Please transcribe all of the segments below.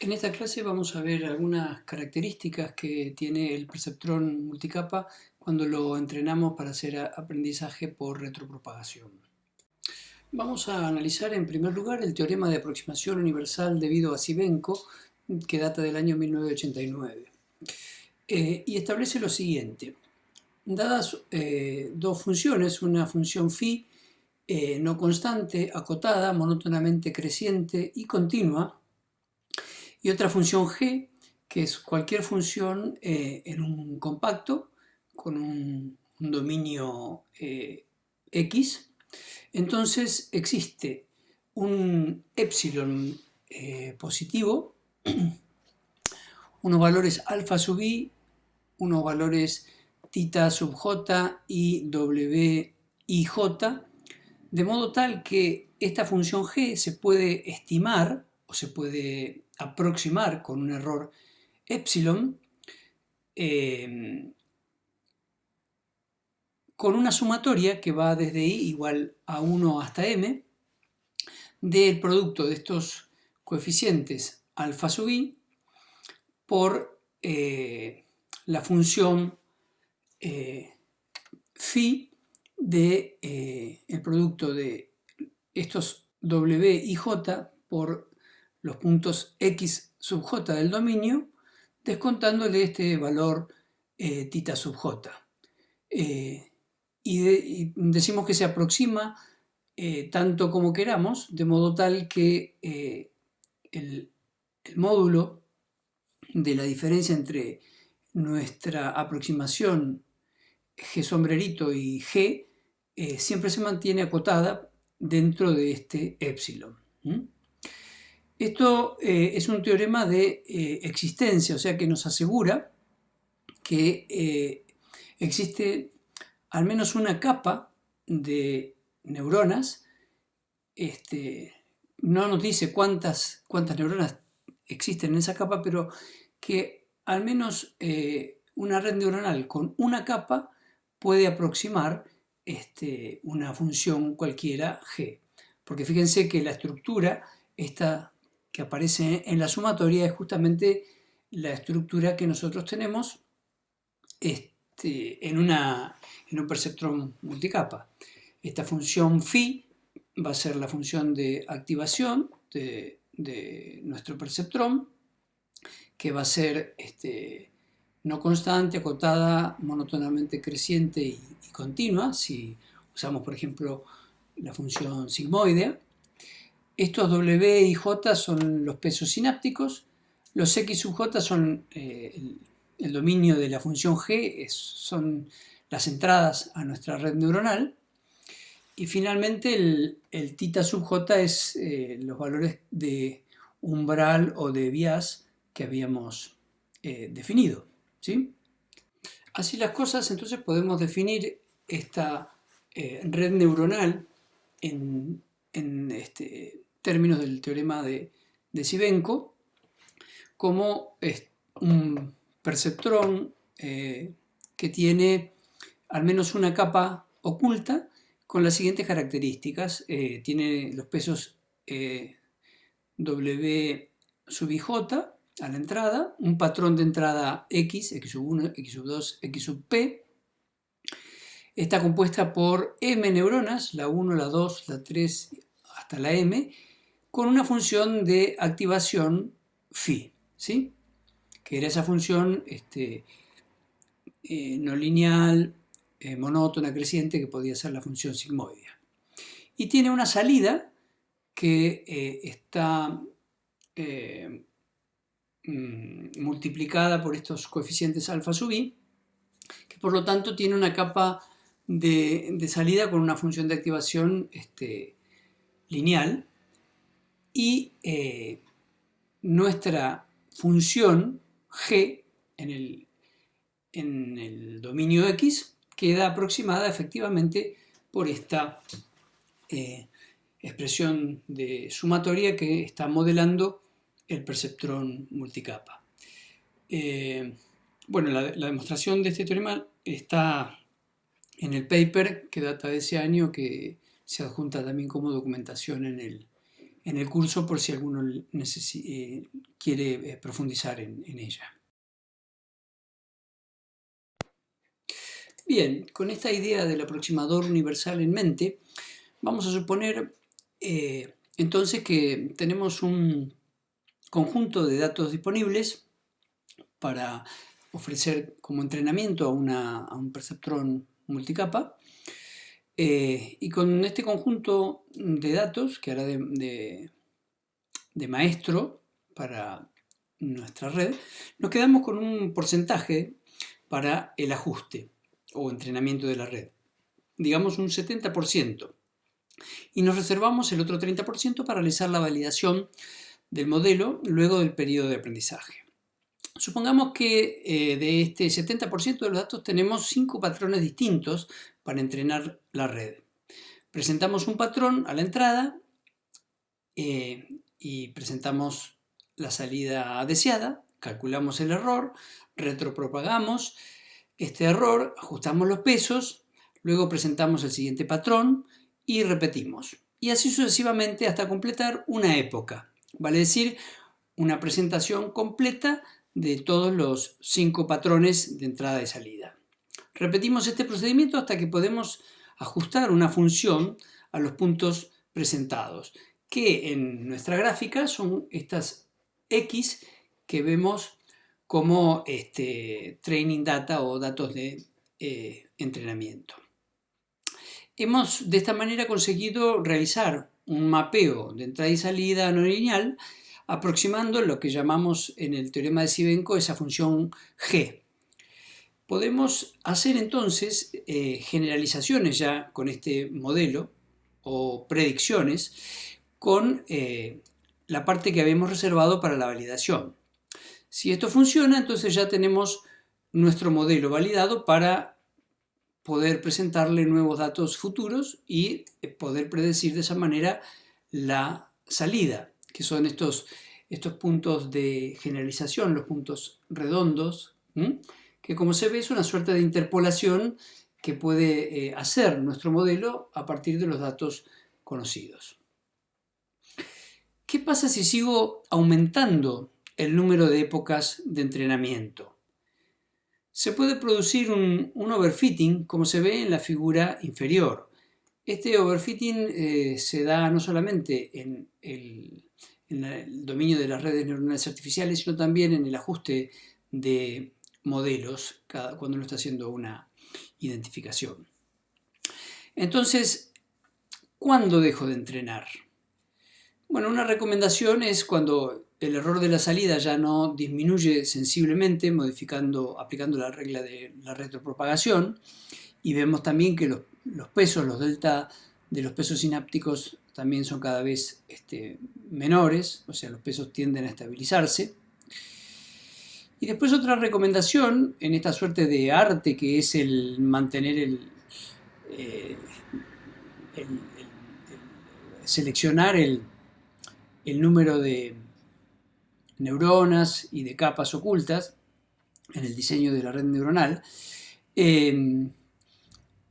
En esta clase vamos a ver algunas características que tiene el perceptrón multicapa cuando lo entrenamos para hacer aprendizaje por retropropagación. Vamos a analizar en primer lugar el teorema de aproximación universal debido a Sibенko, que data del año 1989. Y establece lo siguiente. Dadas dos funciones, una función phi no constante, acotada, monótonamente creciente y continua, y otra función g, que es cualquier función en un compacto con un dominio x. Entonces existe un epsilon positivo, unos valores alfa sub i, unos valores tita sub j y w i j, de modo tal que esta función g se puede estimar o se puede aproximar con un error epsilon con una sumatoria que va desde i igual a 1 hasta m del producto de estos coeficientes alfa sub i por la función phi de el producto de estos w y j por los puntos x sub j del dominio, descontándole este valor tita sub j. Y decimos que se aproxima tanto como queramos, de modo tal que el módulo de la diferencia entre nuestra aproximación G sombrerito y G siempre se mantiene acotada dentro de este epsilon. Esto es un teorema de existencia, o sea que nos asegura que existe al menos una capa de neuronas. No nos dice cuántas neuronas existen en esa capa, pero que al menos una red neuronal con una capa puede aproximar una función cualquiera g. Porque fíjense que la estructura esta que aparece en la sumatoria es justamente la estructura que nosotros tenemos en un perceptrón multicapa. Esta función phi va a ser la función de activación de nuestro perceptrón, que va a ser no constante, acotada, monótonamente creciente y continua, si usamos por ejemplo la función sigmoidea. Estos W y J son los pesos sinápticos, los X sub J son el dominio de la función G, son las entradas a nuestra red neuronal, y finalmente el tita sub J es los valores de umbral o de bias que habíamos definido, ¿sí? Así las cosas, entonces podemos definir esta red neuronal en términos del teorema de Sibенko como un perceptrón que tiene al menos una capa oculta con las siguientes características. Tiene los pesos W sub i j a la entrada, un patrón de entrada x, x sub 1, x sub 2, x sub p. Está compuesta por m neuronas, la 1, la 2, la 3 hasta la m, con una función de activación phi, ¿sí? Que era esa función no lineal, monótona, creciente, que podía ser la función sigmoidea. Y tiene una salida que está multiplicada por estos coeficientes alfa sub i, que por lo tanto tiene una capa de salida con una función de activación lineal, y nuestra función g en el dominio x queda aproximada efectivamente por esta expresión de sumatoria que está modelando el perceptrón multicapa. Bueno, la demostración de este teorema está en el paper que data de ese año, que se adjunta también como documentación en el curso por si alguno quiere profundizar en ella. Bien, con esta idea del aproximador universal en mente, vamos a suponer entonces que tenemos un conjunto de datos disponibles para ofrecer como entrenamiento a un perceptrón multicapa. Y con este conjunto de datos que hará de maestro para nuestra red, nos quedamos con un porcentaje para el ajuste o entrenamiento de la red, digamos un 70%, y nos reservamos el otro 30% para realizar la validación del modelo luego del periodo de aprendizaje. Supongamos que de este 70% de los datos tenemos 5 patrones distintos para entrenar la red. Presentamos un patrón a la entrada y presentamos la salida deseada, calculamos el error, retropropagamos este error, ajustamos los pesos, luego presentamos el siguiente patrón y repetimos. Y así sucesivamente hasta completar una época, vale decir, una presentación completa de todos los 5 patrones de entrada y salida. Repetimos este procedimiento hasta que podemos ajustar una función a los puntos presentados, que en nuestra gráfica son estas X que vemos como training data o datos de entrenamiento. Hemos de esta manera conseguido realizar un mapeo de entrada y salida no lineal aproximando lo que llamamos en el teorema de Sibvenko esa función G. Podemos hacer entonces generalizaciones ya con este modelo o predicciones con la parte que habíamos reservado para la validación. Si esto funciona, entonces ya tenemos nuestro modelo validado para poder presentarle nuevos datos futuros y poder predecir de esa manera la salida, que son estos puntos de generalización, los puntos redondos, que como se ve es una suerte de interpolación que puede hacer nuestro modelo a partir de los datos conocidos. ¿Qué pasa si sigo aumentando el número de épocas de entrenamiento? Se puede producir un overfitting, como se ve en la figura inferior. Este overfitting se da no solamente en el dominio de las redes neuronales artificiales, sino también en el ajuste de modelos cuando uno está haciendo una identificación. Entonces, ¿cuándo dejo de entrenar? Bueno, una recomendación es cuando el error de la salida ya no disminuye sensiblemente, aplicando la regla de la retropropagación, y vemos también que los pesos, los delta de los pesos sinápticos también son cada vez menores, o sea, los pesos tienden a estabilizarse. Y después otra recomendación en esta suerte de arte que es el mantener seleccionar el número de neuronas y de capas ocultas en el diseño de la red neuronal.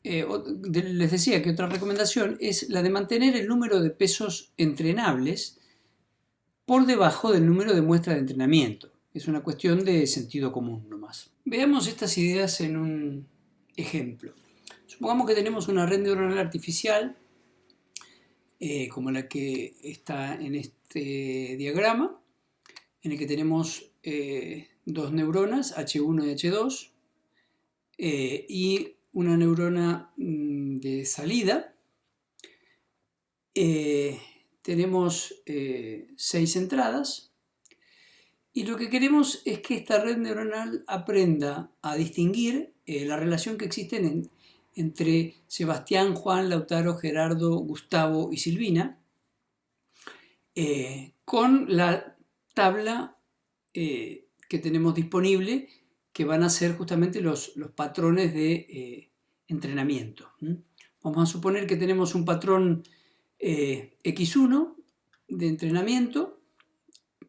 Les decía que otra recomendación es la de mantener el número de pesos entrenables por debajo del número de muestras de entrenamiento. Es una cuestión de sentido común nomás. Veamos estas ideas en un ejemplo. Supongamos que tenemos una red neuronal artificial como la que está en este diagrama, en el que tenemos dos neuronas, H1 y H2, y una neurona de salida. Tenemos 6 entradas y lo que queremos es que esta red neuronal aprenda a distinguir la relación que existe entre Sebastián, Juan, Lautaro, Gerardo, Gustavo y Silvina con la tabla que tenemos disponible, que van a ser justamente los patrones de entrenamiento. Vamos a suponer que tenemos un patrón X1 de entrenamiento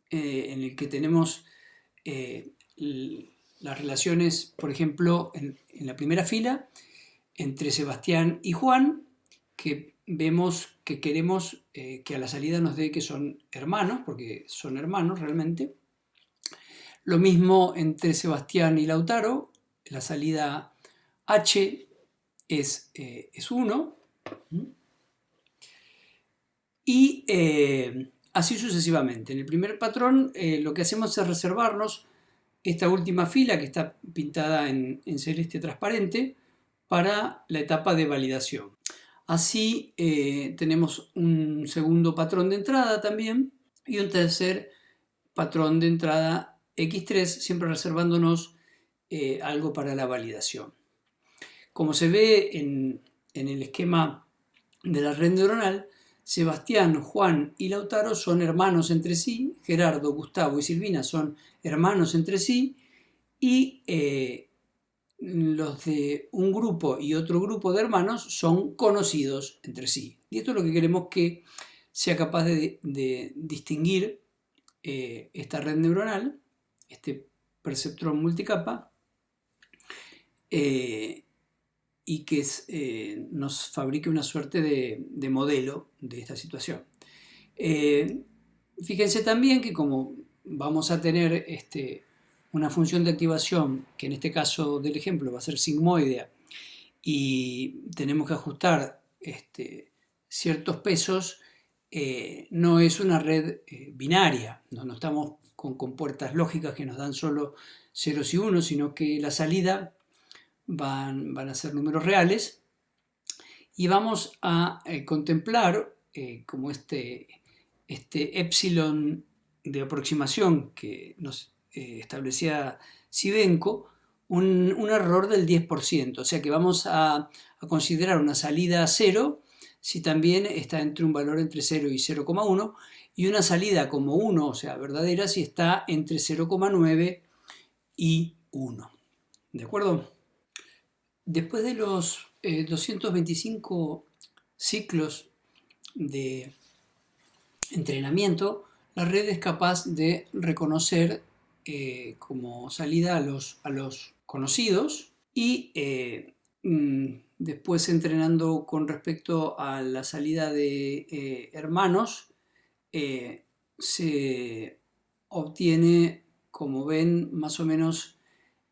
en el que tenemos las relaciones, por ejemplo, en la primera fila entre Sebastián y Juan, que vemos que queremos que a la salida nos dé que son hermanos, porque son hermanos realmente. Lo mismo entre Sebastián y Lautaro, la salida H es 1. Y así sucesivamente. En el primer patrón lo que hacemos es reservarnos esta última fila que está pintada en celeste transparente para la etapa de validación. Así tenemos un segundo patrón de entrada también y un tercer patrón de entrada X3, siempre reservándonos algo para la validación. Como se ve en el esquema de la red neuronal, Sebastián, Juan y Lautaro son hermanos entre sí, Gerardo, Gustavo y Silvina son hermanos entre sí, y los de un grupo y otro grupo de hermanos son conocidos entre sí. Y esto es lo que queremos que sea capaz de distinguir esta red neuronal, este perceptrón multicapa, y que nos fabrique una suerte de modelo de esta situación. Fíjense también que como vamos a tener una función de activación, que en este caso del ejemplo va a ser sigmoidea, y tenemos que ajustar ciertos pesos, no es una red binaria, no estamos con compuertas lógicas que nos dan solo ceros y unos, sino que la salida van a ser números reales, y vamos a contemplar como este epsilon de aproximación que nos establecía Sibvenko, un error del 10%, o sea que vamos a considerar una salida 0 si también está entre un valor entre 0 y 0,1, y una salida como 1, o sea, verdadera, si está entre 0,9 y 1. ¿De acuerdo? Después de los 225 ciclos de entrenamiento, la red es capaz de reconocer como salida a los conocidos, y después entrenando con respecto a la salida de hermanos, se obtiene, como ven, más o menos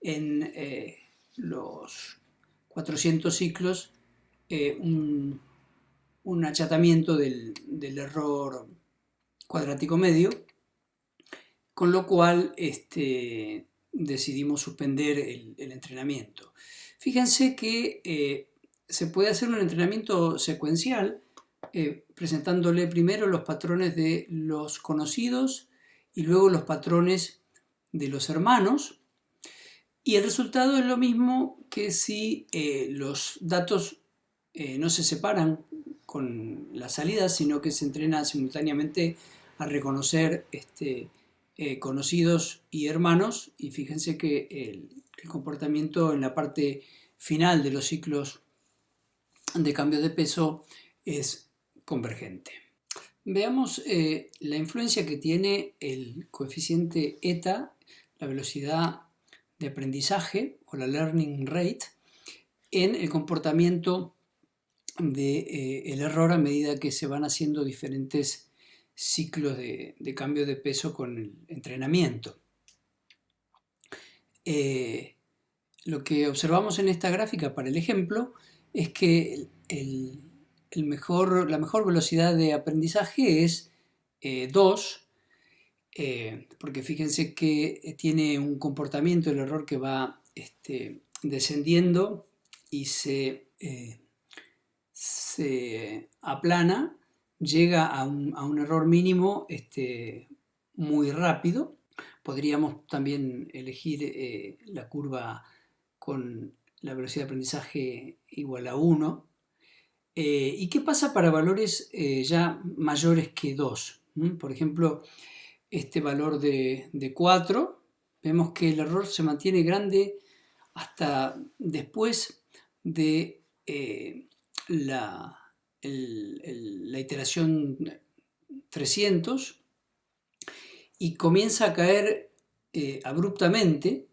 en los 400 ciclos, un achatamiento del error cuadrático medio, con lo cual decidimos suspender el entrenamiento. Fíjense que se puede hacer un entrenamiento secuencial presentándole primero los patrones de los conocidos y luego los patrones de los hermanos, y el resultado es lo mismo que si los datos no se separan con la salida, sino que se entrena simultáneamente a reconocer conocidos y hermanos, y fíjense que el comportamiento en la parte final de los ciclos de cambio de peso es convergente. Veamos la influencia que tiene el coeficiente eta, la velocidad de aprendizaje o la learning rate, en el comportamiento del error a medida que se van haciendo diferentes ciclos de cambio de peso con el entrenamiento. Lo que observamos en esta gráfica para el ejemplo es que la mejor velocidad de aprendizaje es 2, porque fíjense que tiene un comportamiento del error que va descendiendo y se aplana, llega a un error mínimo muy rápido. Podríamos también elegir la curva con la velocidad de aprendizaje igual a 1. ¿Y qué pasa para valores ya mayores que 2? Por ejemplo, este valor de 4, vemos que el error se mantiene grande hasta después de la iteración 300, y comienza a caer abruptamente,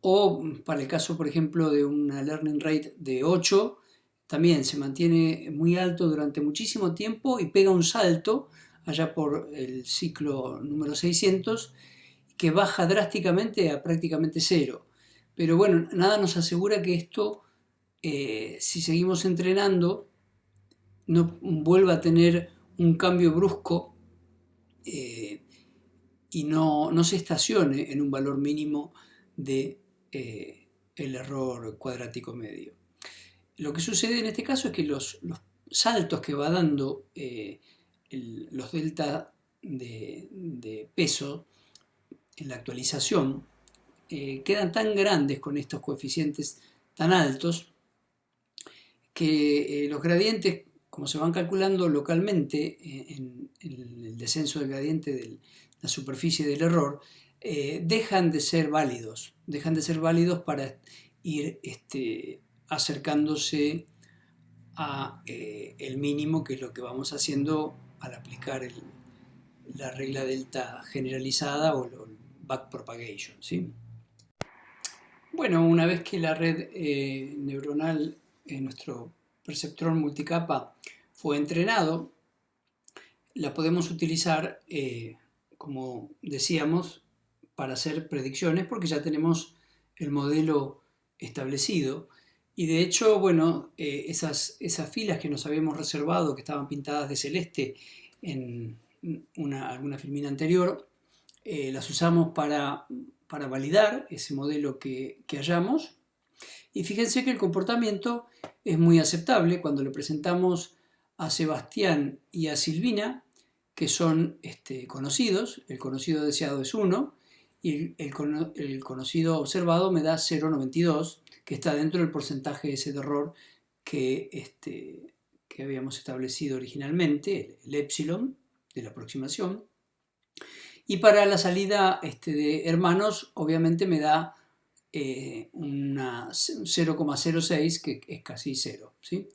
o para el caso, por ejemplo, de una learning rate de 8, también se mantiene muy alto durante muchísimo tiempo y pega un salto allá por el ciclo número 600, que baja drásticamente a prácticamente cero. Pero bueno, nada nos asegura que esto, si seguimos entrenando, no vuelva a tener un cambio brusco y no se estacione en un valor mínimo de el error cuadrático medio. Lo que sucede en este caso es que los saltos que va dando los delta de peso en la actualización quedan tan grandes con estos coeficientes tan altos que los gradientes, como se van calculando localmente en el descenso del gradiente de la superficie del error, dejan de ser válidos para ir acercándose a el mínimo, que es lo que vamos haciendo al aplicar la regla delta generalizada o el backpropagation, ¿sí? Bueno, una vez que la red neuronal, nuestro perceptrón multicapa, fue entrenado, la podemos utilizar, como decíamos, para hacer predicciones, porque ya tenemos el modelo establecido. Y de hecho, bueno, esas filas que nos habíamos reservado, que estaban pintadas de celeste en alguna filmina anterior, las usamos para validar ese modelo que hallamos. Y fíjense que el comportamiento es muy aceptable cuando le presentamos a Sebastián y a Silvina, que son conocidos. El conocido deseado es 1 y el conocido observado me da 0,92, que está dentro del porcentaje ese de error que habíamos establecido originalmente, el epsilon de la aproximación. Y para la salida de hermanos, obviamente me da una 0,06, que es casi 0, ¿sí?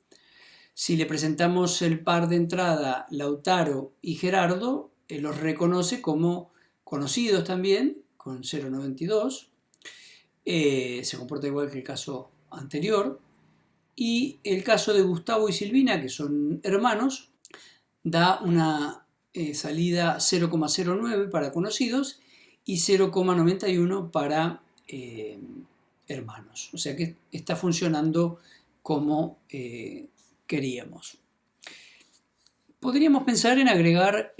Si le presentamos el par de entrada Lautaro y Gerardo, los reconoce como conocidos también, con 0,92. Se comporta igual que el caso anterior. Y el caso de Gustavo y Silvina, que son hermanos, da una salida 0,09 para conocidos y 0,91 para hermanos. O sea que está funcionando como queríamos. Podríamos pensar en agregar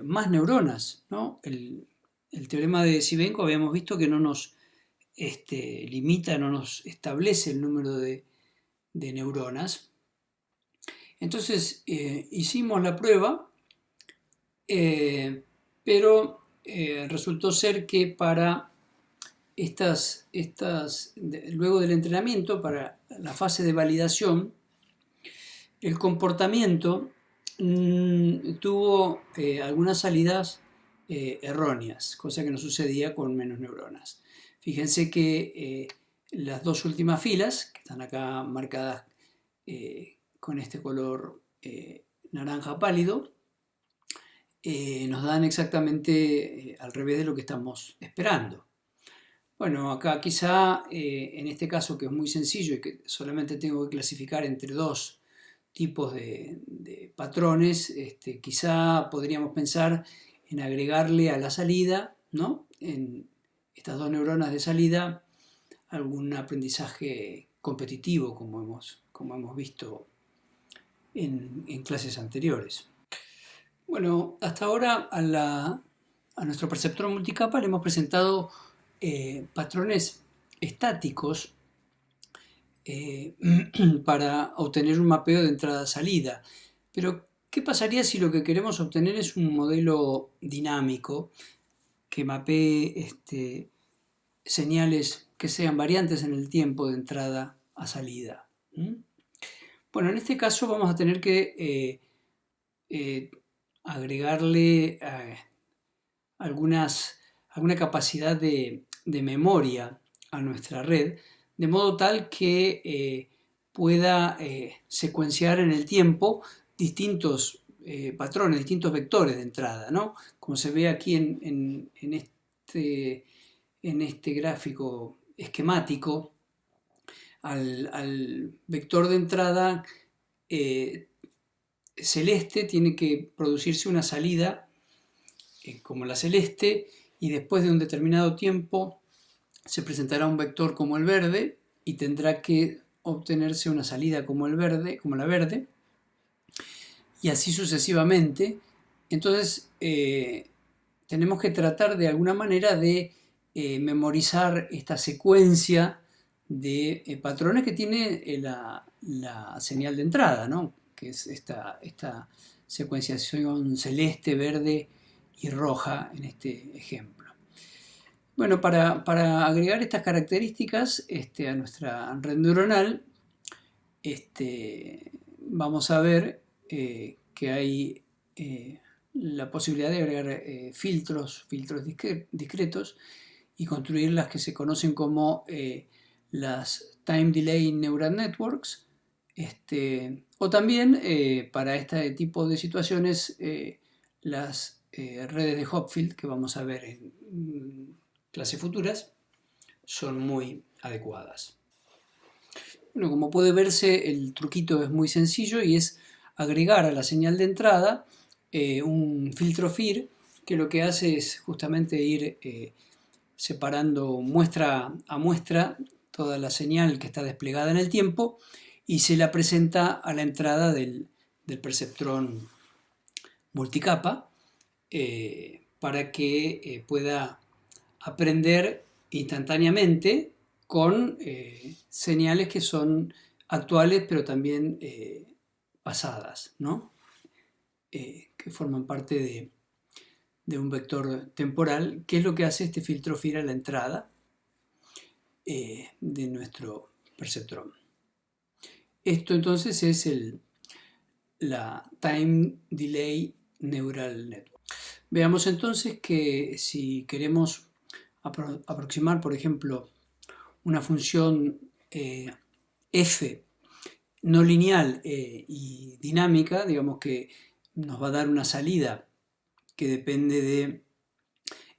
más neuronas, ¿no? El teorema de Sibvenko habíamos visto que no nos limita, no nos establece el número de neuronas. Entonces hicimos la prueba, pero resultó ser que para luego del entrenamiento, para la fase de validación, el comportamiento tuvo algunas salidas erróneas, cosa que no sucedía con menos neuronas. Fíjense que las dos últimas filas, que están acá marcadas con este color naranja pálido, nos dan exactamente al revés de lo que estamos esperando. Bueno, acá quizá en este caso, que es muy sencillo y que solamente tengo que clasificar entre dos tipos de patrones, quizá podríamos pensar en agregarle a la salida, ¿no? En estas dos neuronas de salida, algún aprendizaje competitivo, como hemos visto en clases anteriores. Bueno, hasta ahora a nuestro perceptor multicapa le hemos presentado patrones estáticos para obtener un mapeo de entrada-salida. Pero, ¿qué pasaría si lo que queremos obtener es un modelo dinámico que mapee señales que sean variantes en el tiempo de entrada a salida? Bueno, en este caso vamos a tener que agregarle alguna capacidad de memoria a nuestra red, de modo tal que pueda secuenciar en el tiempo distintos patrones, distintos vectores de entrada, ¿no? Como se ve aquí en este gráfico esquemático, al vector de entrada celeste tiene que producirse una salida como la celeste, y después de un determinado tiempo se presentará un vector como el verde y tendrá que obtenerse una salida como el verde, como la verde, y así sucesivamente. Entonces tenemos que tratar de alguna manera de memorizar esta secuencia de patrones que tiene la señal de entrada, ¿no? Que es esta secuenciación celeste, verde y roja en este ejemplo. Bueno, para agregar estas características a nuestra red neuronal, vamos a ver que hay la posibilidad de agregar filtros discretos y construir las que se conocen como las Time Delay Neural Networks, o también para este tipo de situaciones las redes de Hopfield, que vamos a ver en clases futuras, son muy adecuadas. Bueno, como puede verse, el truquito es muy sencillo y es agregar a la señal de entrada un filtro FIR, que lo que hace es justamente ir separando muestra a muestra toda la señal que está desplegada en el tiempo y se la presenta a la entrada del perceptrón multicapa para que pueda aprender instantáneamente con señales que son actuales pero también pasadas, ¿no? Que forman parte de un vector temporal, que es lo que hace este filtro FIR a la entrada de nuestro perceptrón. Esto entonces es la Time Delay Neural Network. Veamos entonces que si queremos aproximar, por ejemplo, una función f no lineal y dinámica, digamos que nos va a dar una salida que depende de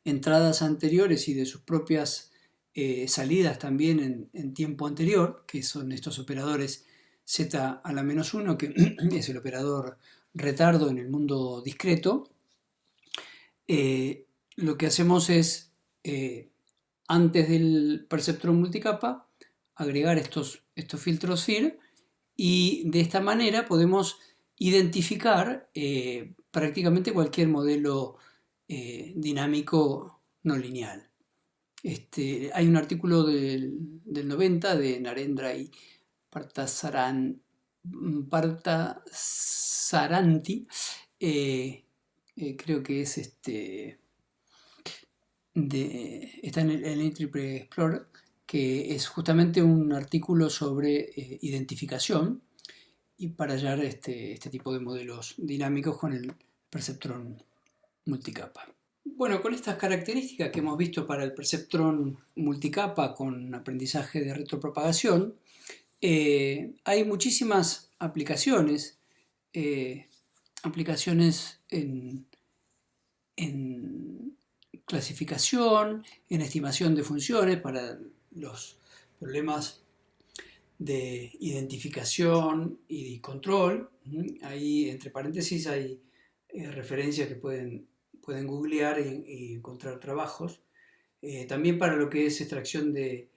entradas anteriores y de sus propias salidas también en tiempo anterior, que son estos operadores z a la menos 1, que es el operador retardo en el mundo discreto. Lo que hacemos es, antes del perceptrón multicapa, agregar estos filtros FIR, y de esta manera podemos identificar prácticamente cualquier modelo dinámico no lineal. Hay un artículo del 90 de Narendra y Parthasaranti, creo que es está en el IEEE Explorer, que es justamente un artículo sobre identificación y para hallar este tipo de modelos dinámicos con el perceptrón multicapa. Bueno, con estas características que hemos visto para el perceptrón multicapa con aprendizaje de retropropagación, hay muchísimas aplicaciones, en clasificación, en estimación de funciones para los problemas de identificación y control. Ahí, entre paréntesis, hay referencias que pueden googlear y encontrar trabajos. También para lo que es extracción de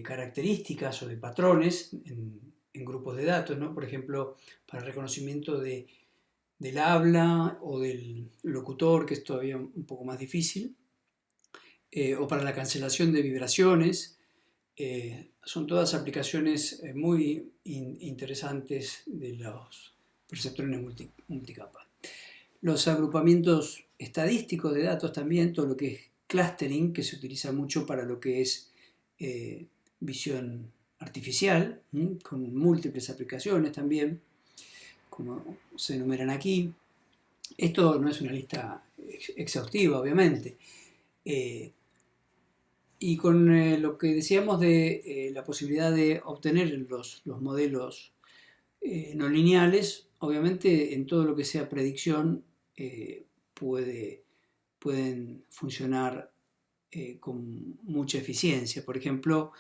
características o de patrones en grupos de datos, ¿no? Por ejemplo, para reconocimiento del habla o del locutor, que es todavía un poco más difícil, o para la cancelación de vibraciones. Son todas aplicaciones muy interesantes de los perceptrones multicapa. Los agrupamientos estadísticos de datos también, todo lo que es clustering, que se utiliza mucho para lo que es visión artificial, con múltiples aplicaciones también, como se enumeran aquí. Esto no es una lista exhaustiva, obviamente. Y con lo que decíamos de la posibilidad de obtener los modelos no lineales, obviamente en todo lo que sea predicción pueden funcionar con mucha eficiencia. Por ejemplo,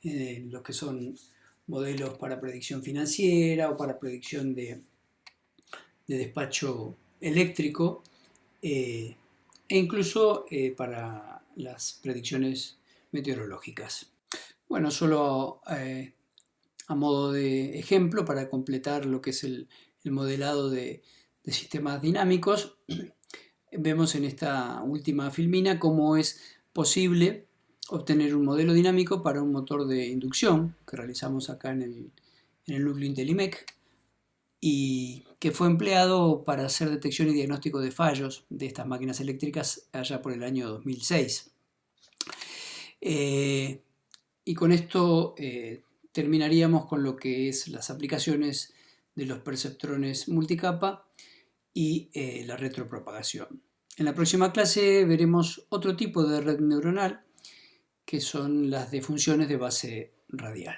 los que son modelos para predicción financiera o para predicción de despacho eléctrico e incluso para las predicciones meteorológicas. Bueno, solo a modo de ejemplo, para completar lo que es el modelado de sistemas dinámicos, vemos en esta última filmina cómo es posible obtener un modelo dinámico para un motor de inducción que realizamos acá en el núcleo Intelimec y que fue empleado para hacer detección y diagnóstico de fallos de estas máquinas eléctricas allá por el año 2006. Y con esto terminaríamos con lo que es las aplicaciones de los perceptrones multicapa y la retropropagación. En la próxima clase veremos otro tipo de red neuronal que son las de funciones de base radial.